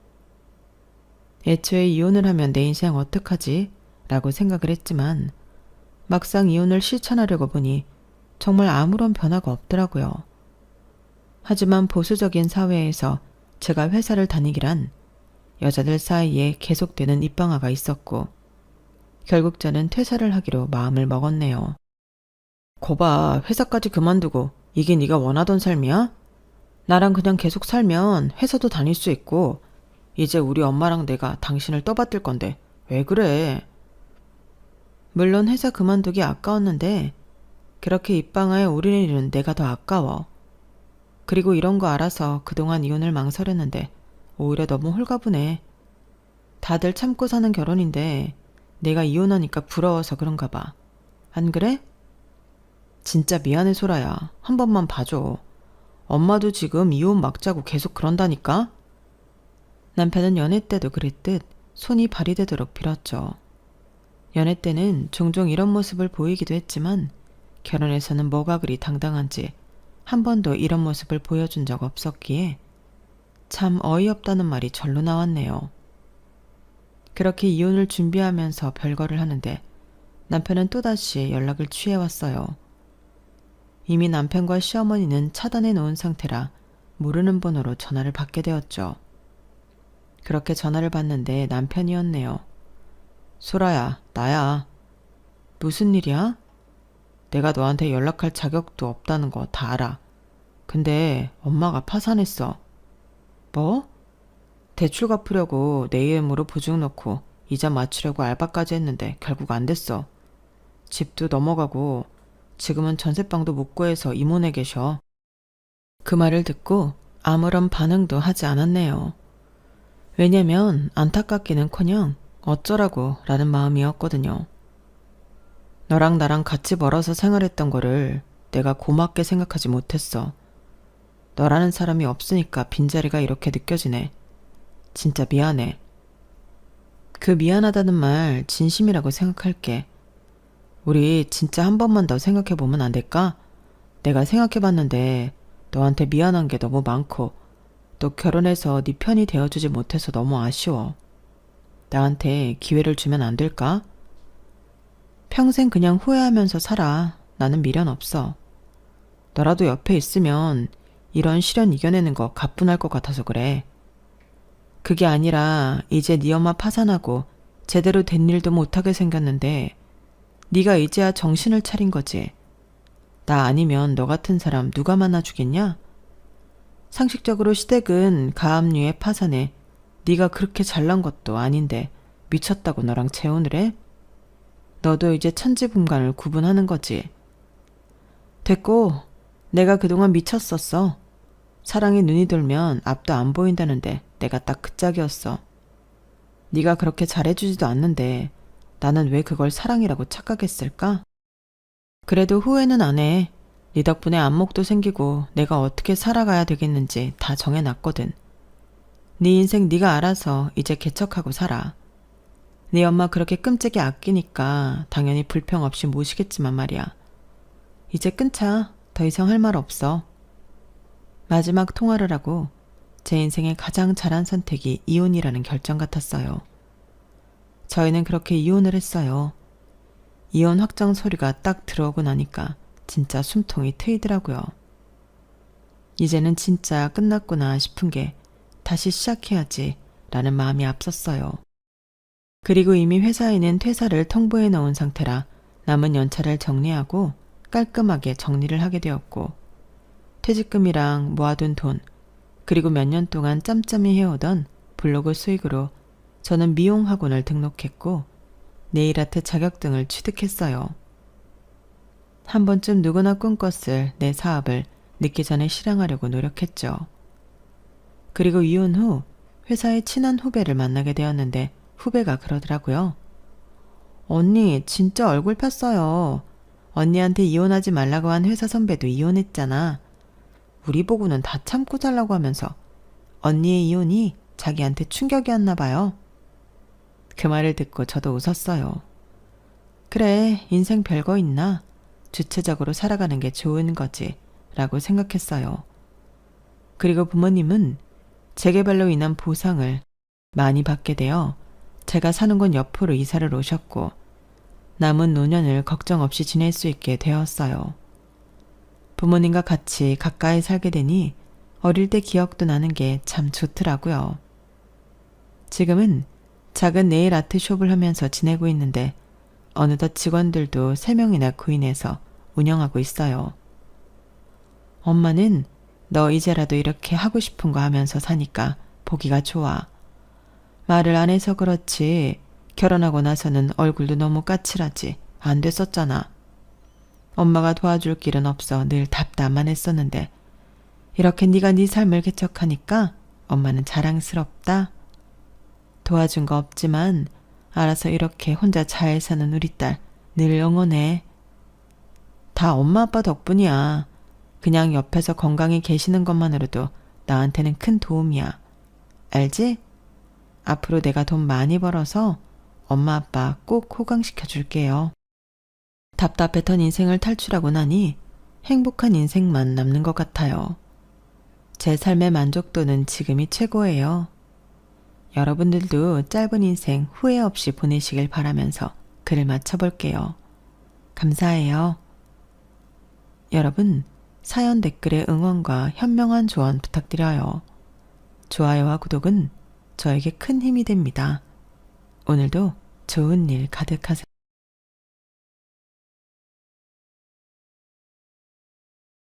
애초에 이혼을 하면 내 인생 어떡하지? 라고 생각을 했지만 막상 이혼을 실천하려고 보니 정말 아무런 변화가 없더라고요. 하지만 보수적인 사회에서 제가 회사를 다니기란 여자들 사이에 계속되는 입방아가 있었고 결국 저는 퇴사를 하기로 마음을 먹었네요. 거봐, 회사까지 그만두고 이게 네가 원하던 삶이야? 나랑 그냥 계속 살면 회사도 다닐 수 있고 이제 우리 엄마랑 내가 당신을 떠받들 건데 왜 그래? 물론 회사 그만두기 아까웠는데 그렇게 입방아에 오르는 일은 내가 더 아까워. 그리고 이런 거 알아서 그동안 이혼을 망설였는데 오히려 너무 홀가분해. 다들 참고 사는 결혼인데 내가 이혼하니까 부러워서 그런가 봐. 안 그래? 진짜 미안해 소라야. 한 번만 봐줘. 엄마도 지금 이혼 막자고 계속 그런다니까? 남편은 연애 때도 그랬듯 손이 발이 되도록 빌었죠. 연애 때는 종종 이런 모습을 보이기도 했지만 결혼해서는 뭐가 그리 당당한지 한 번도 이런 모습을 보여준 적 없었기에 참 어이없다는 말이 절로 나왔네요. 그렇게 이혼을 준비하면서 별거를 하는데 남편은 또다시 연락을 취해왔어요. 이미 남편과 시어머니는 차단해 놓은 상태라 모르는 번호로 전화를 받게 되었죠. 그렇게 전화를 받는데 남편이었네요. 소라야, 나야. 무슨 일이야? 내가 너한테 연락할 자격도 없다는 거 다 알아. 근데 엄마가 파산했어. 뭐? 대출 갚으려고 내 이름으로 보증 넣고 이자 맞추려고 알바까지 했는데 결국 안 됐어. 집도 넘어가고 지금은 전셋방도 못 구해서 이모네 계셔. 그 말을 듣고 아무런 반응도 하지 않았네요. 왜냐면 안타깝기는커녕 어쩌라고 라는 마음이었거든요. 너랑 나랑 같이 멀어서 생활했던 거를 내가 고맙게 생각하지 못했어. 너라는 사람이 없으니까 빈자리가 이렇게 느껴지네. 진짜 미안해. 그 미안하다는 말 진심이라고 생각할게. 우리 진짜 한 번만 더 생각해보면 안 될까? 내가 생각해봤는데 너한테 미안한 게 너무 많고 또 결혼해서 네 편이 되어주지 못해서 너무 아쉬워. 나한테 기회를 주면 안 될까? 평생 그냥 후회하면서 살아. 나는 미련 없어. 너라도 옆에 있으면 이런 시련 이겨내는 거 가뿐할 것 같아서 그래. 그게 아니라 이제 네 엄마 파산하고 제대로 된 일도 못하게 생겼는데 네가 이제야 정신을 차린 거지. 나 아니면 너 같은 사람 누가 만나주겠냐? 상식적으로 시댁은 가압류의 파산에 네가 그렇게 잘난 것도 아닌데 미쳤다고 너랑 재혼을 해? 너도 이제 천지분간을 구분하는 거지. 됐고, 내가 그동안 미쳤었어. 사랑에 눈이 돌면 앞도 안 보인다는데 내가 딱 그 짝이었어. 네가 그렇게 잘해주지도 않는데 나는 왜 그걸 사랑이라고 착각했을까? 그래도 후회는 안 해. 네 덕분에 안목도 생기고 내가 어떻게 살아가야 되겠는지 다 정해놨거든. 네 인생 네가 알아서 이제 개척하고 살아. 네 엄마 그렇게 끔찍이 아끼니까 당연히 불평 없이 모시겠지만 말이야. 이제 끊자. 더 이상 할 말 없어. 마지막 통화를 하고 제 인생의 가장 잘한 선택이 이혼이라는 결정 같았어요. 저희는 그렇게 이혼을 했어요. 이혼 확정 소리가 딱 들어오고 나니까 진짜 숨통이 트이더라고요. 이제는 진짜 끝났구나 싶은 게 다시 시작해야지 라는 마음이 앞섰어요. 그리고 이미 회사에는 퇴사를 통보해 놓은 상태라 남은 연차를 정리하고 깔끔하게 정리를 하게 되었고 퇴직금이랑 모아둔 돈 그리고 몇 년 동안 짬짬이 해오던 블로그 수익으로 저는 미용 학원을 등록했고 네일아트 자격증을 취득했어요. 한 번쯤 누구나 꿈꿨을 내 사업을 늦기 전에 실행하려고 노력했죠. 그리고 이혼 후 회사의 친한 후배를 만나게 되었는데 후배가 그러더라고요. 언니 진짜 얼굴 폈어요. 언니한테 이혼하지 말라고 한 회사 선배도 이혼했잖아. 우리 보고는 다 참고 살라고 하면서 언니의 이혼이 자기한테 충격이었나 봐요. 그 말을 듣고 저도 웃었어요. 그래, 인생 별거 있나? 주체적으로 살아가는 게 좋은 거지 라고 생각했어요. 그리고 부모님은 재개발로 인한 보상을 많이 받게 되어 제가 사는 곳 옆으로 이사를 오셨고 남은 노년을 걱정 없이 지낼 수 있게 되었어요. 부모님과 같이 가까이 살게 되니 어릴 때 기억도 나는 게 참 좋더라고요. 지금은 작은 네일 아트 숍을 하면서 지내고 있는데 어느덧 직원들도 3명이나 구인해서 운영하고 있어요. 엄마는 너 이제라도 이렇게 하고 싶은 거 하면서 사니까 보기가 좋아. 말을 안 해서 그렇지 결혼하고 나서는 얼굴도 너무 까칠하지 안 됐었잖아. 엄마가 도와줄 길은 없어 늘 답답만 했었는데 이렇게 네가 네 삶을 개척하니까 엄마는 자랑스럽다. 도와준 거 없지만 알아서 이렇게 혼자 잘 사는 우리 딸 늘 응원해. 다 엄마 아빠 덕분이야. 그냥 옆에서 건강히 계시는 것만으로도 나한테는 큰 도움이야. 알지? 앞으로 내가 돈 많이 벌어서 엄마 아빠 꼭 호강시켜 줄게요. 답답했던 인생을 탈출하고 나니 행복한 인생만 남는 것 같아요. 제 삶의 만족도는 지금이 최고예요. 여러분들도 짧은 인생 후회 없이 보내시길 바라면서 글을 마쳐볼게요. 감사해요. 여러분, 사연 댓글에 응원과 현명한 조언 부탁드려요. 좋아요와 구독은 저에게 큰 힘이 됩니다. 오늘도 좋은 일 가득하세요.